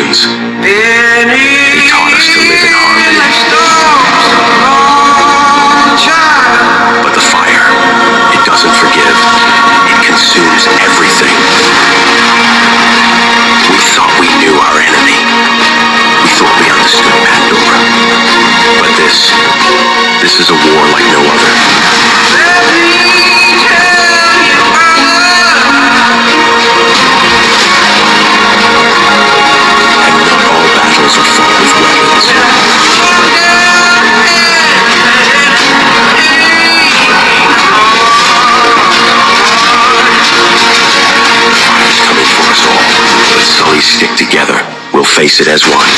weapons. They taught us to live in harmony. But the fire, it doesn't forgive. It consumes everything. We thought we knew our enemy. We thought we understood Pandora. But this is a war like no other. And not all battles are fought with weapons. Fire's coming for us all. But Sullies stick together. We'll face it as one.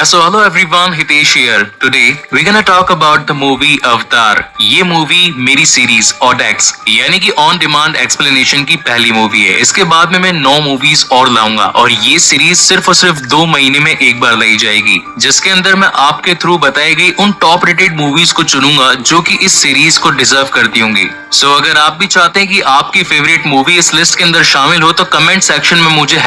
So hello everyone, Hitesh here. Today we're gonna talk about the movie Avatar. ये movie मेरी series ऑडेक्स यानी कि on demand explanation की पहली movie है। इसके बाद में मैं 9 मूवीज और लाऊंगा और ये सीरीज सिर्फ और सिर्फ 2 महीने में एक बार लाई जाएगी, जिसके अंदर मैं आपके थ्रू बताई गई उन टॉप रेटेड मूवीज को चुनूंगा जो कि इस सीरीज को डिजर्व करती होंगी। सो अगर आप भी चाहते हैं कि आपकी फेवरेट मूवी इस लिस्ट के अंदर शामिल हो तो कमेंट सेक्शन में मुझे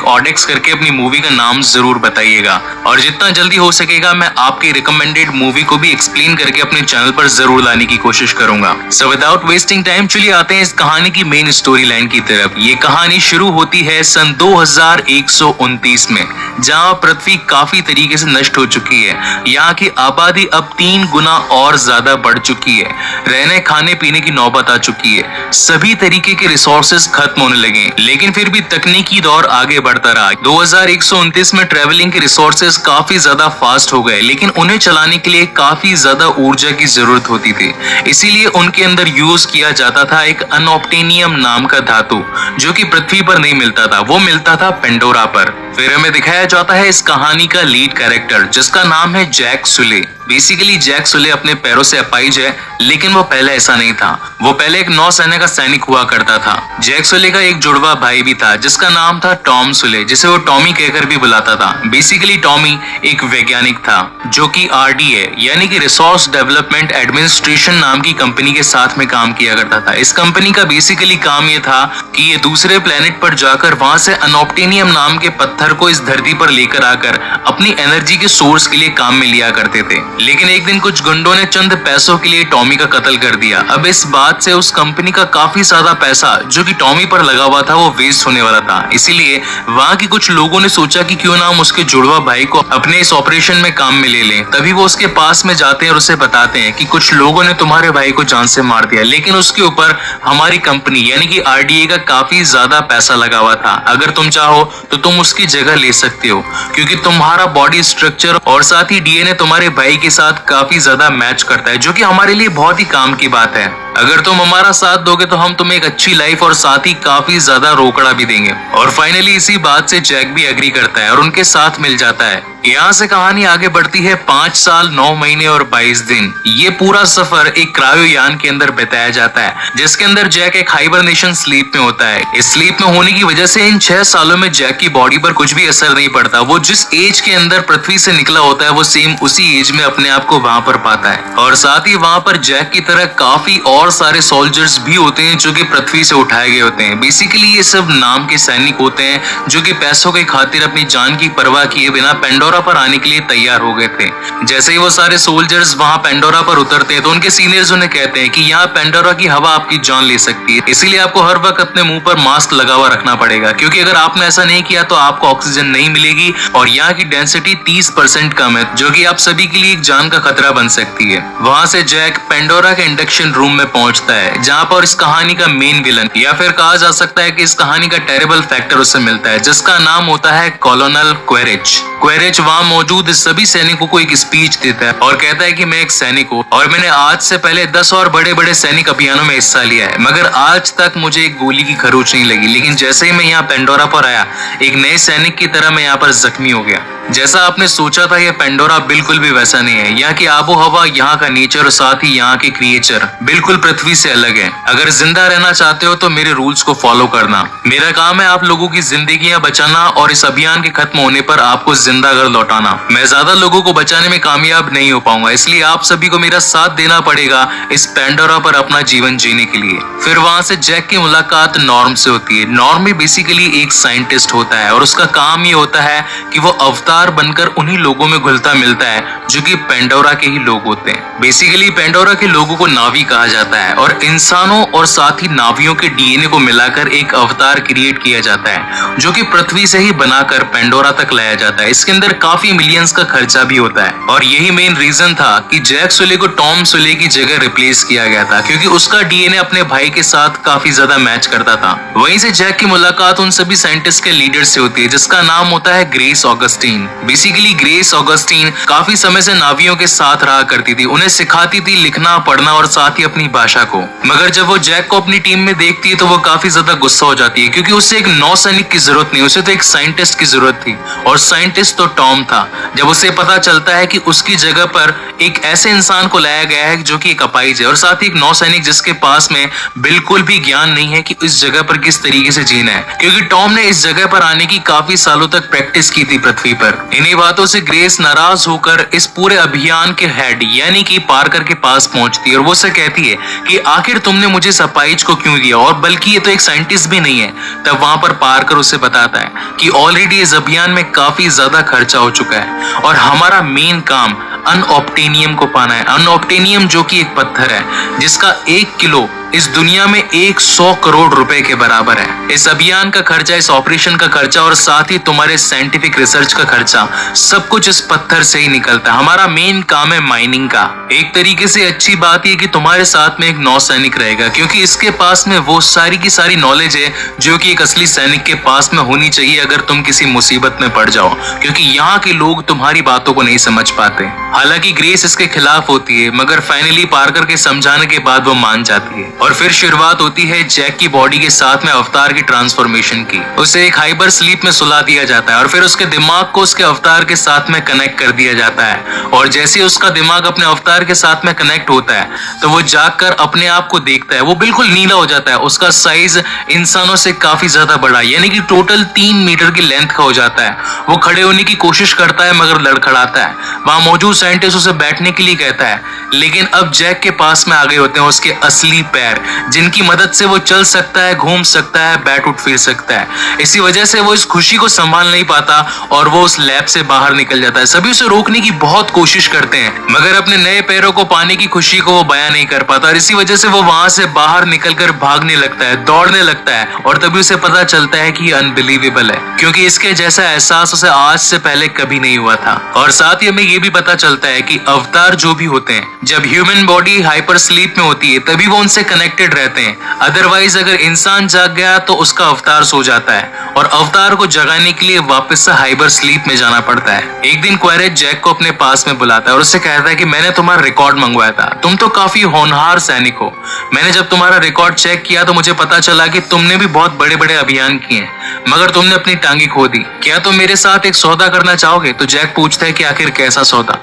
#ऑडेक्स करके अपनी मूवी का नाम जरूर बताइएगा और जितना जल्दी हो सकेगा मैं आपकी रिकमेंडेड मूवी को भी एक्सप्लेन करके अपने चैनल पर जरूर लाने की कोशिश करूंगा। सो विदाउट वेस्टिंग टाइम चलिए आते हैं इस कहानी की मेन स्टोरी लाइन की तरफ। ये कहानी शुरू होती है सन 2129 में, जहाँ पृथ्वी काफी तरीके से नष्ट हो चुकी है। यहाँ की आबादी अब 3 गुना और ज्यादा बढ़ चुकी है। रहने खाने पीने की नौबत आ चुकी है। सभी तरीके के रिसोर्सेज खत्म होने लगे, लेकिन फिर भी तकनीकी दौर आगे बढ़ता रहा। 2129 में ट्रेवलिंग के रिसोर्सेज काफी ज्यादा फास्ट हो गए, लेकिन उन्हें चलाने के लिए काफी ज्यादा ऊर्जा की जरूरत होती थी। इसीलिए उनके अंदर यूज किया जाता था एक अनऑब्टेनियम नाम का धातु, जो कि पृथ्वी पर नहीं मिलता था, वो मिलता था पेंडोरा पर। फिर हमें दिखाया जाता है इस कहानी का लीड कैरेक्टर, जिसका नाम है Jack Sully. Basically Jack Sully अपने पैरों से अपाहिज है, लेकिन वो पहले ऐसा नहीं था। वो पहले एक नौसेना का सैनिक हुआ करता था। जैक सुले का एक जुड़वा भाई भी था, जिसका नाम था टॉम सुले, जिसे वो टॉमी कहकर भी बुलाता था। बेसिकली टॉमी एक वैज्ञानिक था जो कि RDA यानी कि रिसोर्स डेवलपमेंट एडमिनिस्ट्रेशन नाम की कंपनी के साथ में काम किया करता था। इस कंपनी का बेसिकली काम ये था कि ये दूसरे प्लेनेट पर जाकर वहां से अनऑब्टेनियम नाम के पत्थर को इस धरती पर लेकर आकर अपनी एनर्जी के सोर्स के लिए काम में लिया करते थे। लेकिन एक दिन कुछ गुंडों ने चंद पैसों के लिए टॉमी का कत्ल कर दिया। अब इस बात से उस कंपनी का काफी ज्यादा पैसा जो कि टॉमी पर लगा हुआ था वो वेस्ट होने वाला था। इसीलिए वहां के कुछ लोगों ने सोचा कि क्यों ना हम उसके जुड़वा भाई को अपने इस ऑपरेशन में काम में ले लें। तभी वो उसके पास में जाते हैं और उसे बताते हैं कि कुछ लोगों ने तुम्हारे भाई को जान से मार दिया, लेकिन उसके ऊपर हमारी कंपनी यानी कि RDA का काफी ज्यादा पैसा लगा हुआ था। अगर तुम चाहो तो तुम उसकी जगह ले सकते हो, क्योंकि तुम्हारा बॉडी स्ट्रक्चर और साथ ही DNA तुम्हारे भाई के साथ काफी ज्यादा मैच करता है, जो कि हमारे लिए बहुत ही काम की बात है। अगर तुम हमारा साथ दोगे तो हम तुम्हें एक अच्छी लाइफ और साथ ही काफी ज्यादा रोकड़ा भी देंगे। और फाइनली इसी बात से जैक भी एग्री करता है और उनके साथ मिल जाता है। यहाँ से कहानी आगे बढ़ती है 5 साल 9 महीने और 22 दिन। ये पूरा सफर एक क्रायोयान के अंदर बिताया जाता है, जिसके अंदर जैक एक हाइबरनेशन स्लीप में होता है। इस स्लीप में होने की वजह से इन 6 सालों में जैक की बॉडी पर कुछ भी असर नहीं पड़ता। वो जिस एज के अंदर पृथ्वी से निकला होता है वो सेम उसी एज में अपने आप को वहां पर पाता है। और साथ ही वहां पर जैक की तरह काफी और सारे सोल्जर्स भी होते हैं जो कि पृथ्वी से उठाए गए होते हैं। बेसिकली ये सब नाम के सैनिक होते हैं जो कि पैसों के खातिर अपनी जान की परवाह किए बिना पेंडोरा पर आने के लिए तैयार हो गए थे। जैसे ही वो सारे सोल्जर्स वहां पेंडोरा पर उतरते हैं तो उनके सीनियर्स उन्हें कहते हैं कि यहाँ पेंडोरा की हवा आपकी जान ले सकती है, इसीलिए आपको हर वक्त अपने मुंह पर मास्क लगा हुआ रखना पड़ेगा, क्योंकि अगर आपने ऐसा नहीं किया तो आपको ऑक्सीजन नहीं मिलेगी और यहाँ की डेंसिटी 30% कम है, जो कि आप सभी के लिए एक जान का खतरा बन सकती है। वहां से जैक पेंडोरा के इंडक्शन रूम में पहुंचता है, जहां पर इस कहानी का मेन विलन या फिर कहा जा सकता है कि इस कहानी का टेरेबल फैक्टर उसे मिलता है, जिसका नाम होता है कॉलोनल क्वेरेच। क्वेरेच वहां मौजूद सभी सैनिकों को एक स्पीच देता है और कहता है कि मैं एक सैनिक हूँ और मैंने आज से पहले 10 और बड़े बड़े सैनिक अभियानों में हिस्सा लिया है, मगर आज तक मुझे एक गोली की खरोच नहीं लगी। लेकिन जैसे ही मैं यहाँ पेंडोरा पर आया, एक नए सैनिक की तरह मैं यहाँ पर जख्मी हो गया। जैसा आपने सोचा था ये पेंडोरा बिल्कुल भी वैसा नहीं है। यहाँ की आबो हवा, यहाँ का नेचर और साथ ही यहाँ के क्रिएचर बिल्कुल पृथ्वी से अलग है। अगर जिंदा रहना चाहते हो तो मेरे रूल्स को फॉलो करना। मेरा काम है आप लोगों की जिंदगियां बचाना और इस अभियान के खत्म होने पर आपको जिंदा घर लौटाना। मैं ज्यादा लोगों को बचाने में कामयाब नहीं हो पाऊंगा, इसलिए आप सभी को मेरा साथ देना पड़ेगा इस पेंडोरा पर अपना जीवन जीने के लिए। फिर वहां से जैक की मुलाकात नॉर्म से होती है। नॉर्म भी बेसिकली एक साइंटिस्ट होता है और उसका काम ये होता है कि वो अवतार बनकर उन्हीं लोगों में घुलता मिलता है जो कि पेंडोरा के ही लोग होते हैं। बेसिकली पेंडोरा के लोगों को नावी कहा जाता है और इंसानों और साथ ही नावियों के डीएनए को मिलाकर एक अवतार क्रिएट किया जाता है जो कि पृथ्वी से ही बनाकर पेंडोरा तक लाया जाता है। इसके अंदर काफी मिलियंस का खर्चा भी होता है और यही मेन रीजन था कि जैक सुले को टॉम सुले की जगह रिप्लेस किया गया था, क्योंकि उसका डीएनए अपने भाई के साथ काफी ज्यादा मैच करता था। वहीं से जैक की मुलाकात उन सभी साइंटिस्ट के लीडर से होती है जिसका नाम होता है grace Augustine. Basically grace Augustine काफी समय से नावियों के साथ रहा करती थी, उन्हें सिखाती थी लिखना पढ़ना और साथ ही अपनी भाषा को। मगर जब वो जैक को अपनी टीम में देखती है तो वो काफी ज्यादा गुस्सा हो जाती है, क्योंकि उसे एक नौसैनिक की जरूरत नहीं, उसे तो एक साइंटिस्ट की जरूरत थी और साइंटिस्ट तो टॉम था। जब उसे पता चलता है कि उसकी जगह पर एक ऐसे इंसान को लाया गया है जो कि एक अपाहिज है और साथ ही एक नौसैनिक जिसके पास में बिल्कुल भी ज्ञान नहीं है कि इस जगह पर किस तरीके से जीना है, क्योंकि टॉम ने इस जगह पर आने की काफी सालों तक प्रैक्टिस की थी पृथ्वी पर। इन्हीं बातों से ग्रेस नाराज होकर इस पूरे अभियान के हेड यानी कि पार्कर के पास पहुंचती है और वो उसे कहती है कि आखिर तुमने मुझे इस अपाहिज को क्यों दिया, और बल्कि ये तो एक साइंटिस्ट भी नहीं है। तब वहां पर पार्कर उसे बताता है कि ऑलरेडी इस अभियान में काफी ज्यादा खर्चा हो चुका है और हमारा मेन काम अनऑप्टेनियम को पाना है। अनऑप्टेनियम जो कि एक पत्थर है जिसका 1 किलो इस दुनिया में 100 करोड़ रुपए के बराबर है। इस अभियान का खर्चा, इस ऑपरेशन का खर्चा और साथ ही तुम्हारे साइंटिफिक रिसर्च का खर्चा सब कुछ इस पत्थर से ही निकलता है। हमारा मेन काम है माइनिंग का। एक तरीके से अच्छी बात यह कि तुम्हारे साथ में एक नौसैनिक रहेगा, क्योंकि इसके पास में वो सारी की सारी नॉलेज है जो कि एक असली सैनिक के पास में होनी चाहिए अगर तुम किसी मुसीबत में पड़ जाओ, क्योंकि यहाँ के लोग तुम्हारी बातों को नहीं समझ पाते। हालांकि ग्रेस इसके खिलाफ होती है, मगर फाइनली पार्कर के समझाने के बाद वो मान जाती है और फिर शुरुआत होती है जैक की बॉडी के साथ में अवतार की ट्रांसफॉर्मेशन की। उसे एक हाइपर स्लीप में सुला दिया जाता है और फिर उसके दिमाग को उसके अवतार के साथ में कनेक्ट कर दिया जाता है और जैसे ही उसका दिमाग अपने अवतार के साथ में कनेक्ट होता है तो वो जागकर अपने आप को देखता है। वो बिल्कुल नीला हो जाता है, उसका साइज इंसानों से काफी ज्यादा बड़ा यानी कि टोटल 3 मीटर की लेंथ का हो जाता है। वो खड़े होने की कोशिश करता है मगर लड़खड़ाता है। वहां मौजूद साइंटिस्ट उसे बैठने के लिए कहता है, लेकिन अब जैक के पास में आ गए होते हैं उसके असली पैर, जिनकी मदद से वो चल सकता है, घूम सकता है, बैठ उठ फिर सकता है। इसी वजह से वो इस खुशी को संभाल नहीं पाता और वो उस लैब से बाहर निकल जाता है। सभी उसे रोकने की बहुत कोशिश करते हैं मगर अपने नए पैरों को पाने की खुशी को वो बयां नहीं कर पाता और इसी वजह से वो वहां से बाहर निकलकर भागने लगता है, दौड़ने लगता है और तभी उसे पता चलता है कि ये अनबिलीवेबल है, क्योंकि इसके जैसा एहसास उसे आज से पहले कभी नहीं हुआ था। और साथ ही हमें ये भी पता चलता है कि अवतार जो भी होते हैं, जब ह्यूमन बॉडी हाइपर स्लीप में होती है तभी वो उनसे कनेक्टेड रहते हैं। अदरवाइज अगर इंसान जाग गया तो उसका अवतार सो जाता है और अवतार को जगाने के लिए वापस से हाइपर स्लीप में जाना पड़ता है। एक दिन क्वेरेट जैक को अपने पास में बुलाता है और उससे कहता है कि मैंने तुम्हारा रिकॉर्ड मंगवाया था, तुम तो काफी होनहार सैनिक हो। मैंने जब तुम्हारा रिकॉर्ड चेक किया तो मुझे पता चला कि तुमने भी बहुत बड़े बड़े अभियान किए हैं मगर तुमने अपनी टांगी खो दी। क्या तुम मेरे साथ एक सौदा करना चाहोगे? तो जैक पूछता है कि आखिर कैसा सौदा?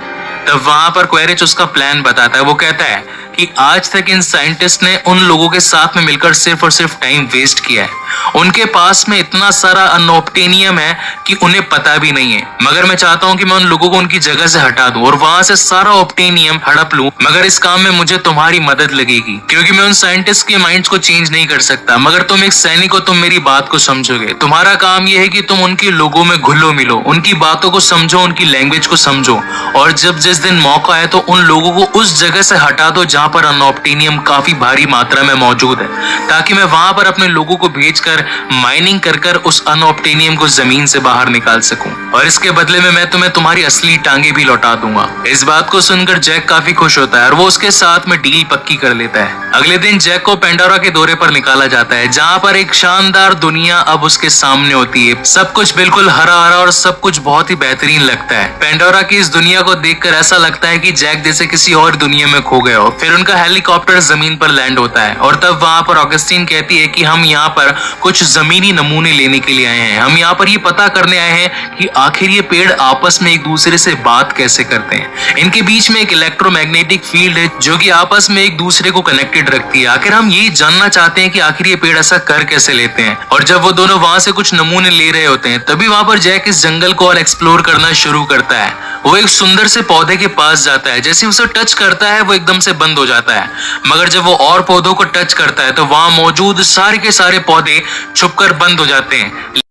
तब वहां पर क्वेरेच उसका प्लान बताता है। वो कहता है कि आज तक इन साइंटिस्ट ने उन लोगों के साथ में मिलकर सिर्फ और सिर्फ टाइम वेस्ट किया है। उनके पास में इतना सारा अनऑप्टेनियम है कि उन्हें पता भी नहीं है, मगर मैं चाहता हूं कि मैं उन लोगों को उनकी जगह से हटा दूं और वहां से सारा ऑप्टेनियम हड़प लूं। मगर इस काम में मुझे तुम्हारी मदद लगेगी, क्योंकि मैं उन साइंटिस्ट के माइंड्स को चेंज नहीं कर सकता, मगर तुम एक सैनिक हो, तुम मेरी बात को समझोगे। तुम्हारा काम यह है कि तुम उनके लोगों में घुलो मिलो, उनकी बातों को समझो, उनकी लैंग्वेज को समझो और जब जिस दिन मौका है तो उन लोगों को उस जगह से हटा दो जहां पर अनऑप्टेनियम काफी भारी मात्रा में मौजूद है, ताकि मैं वहां पर अपने लोगों को भेजकर माइनिंग कर उस अनऑप्टेनियम को जमीन से बाहर निकाल सकूं और इसके बदले में मैं तुम्हें तुम्हारी असली टांगे भी लौटा दूंगा। इस बात को सुनकर जैक काफी खुश होता है और वो उसके साथ में डील पक्की कर लेता है। अगले दिन जैक को पेंडोरा के दौरे पर निकाला जाता है, जहां पर एक शानदार दुनिया अब उसके सामने होती है। सब कुछ बिल्कुल हरा हरा और सब कुछ बहुत ही बेहतरीन लगता है। पेंडोरा की इस दुनिया को देखकर ऐसा लगता है कि जैक जैसे किसी और दुनिया में खो गए हो। फिर उनका हेलीकॉप्टर जमीन पर लैंड होता है और तब वहां पर ऑगस्टीन कहती है कि हम यहाँ पर कुछ जमीनी नमूने लेने के लिए आए हैं। हम यहाँ पर ये पता करने आए हैं कि आखिर ये पेड़ आपस में एक दूसरे से बात कैसे करते हैं। इनके बीच में एक इलेक्ट्रोमैग्नेटिक फील्ड है जो कि आपस में एक दूसरे को कनेक्टेड रखती है। आखिर हम ये जानना चाहते हैं कि आखिर ये पेड़ ऐसा कर कैसे लेते हैं। और जब वो दोनों वहां से कुछ नमूने ले रहे होते हैं तभी वहां पर जैक इस जंगल को और एक्सप्लोर करना शुरू करता है। वो एक सुंदर से पौधे के पास जाता है, जैसे उसे टच करता है वो एकदम से बंद हो जाता है। मगर जब वो और पौधों को टच करता है तो वहां मौजूद सारे के सारे पौधे छुपकर बंद हो जाते हैं।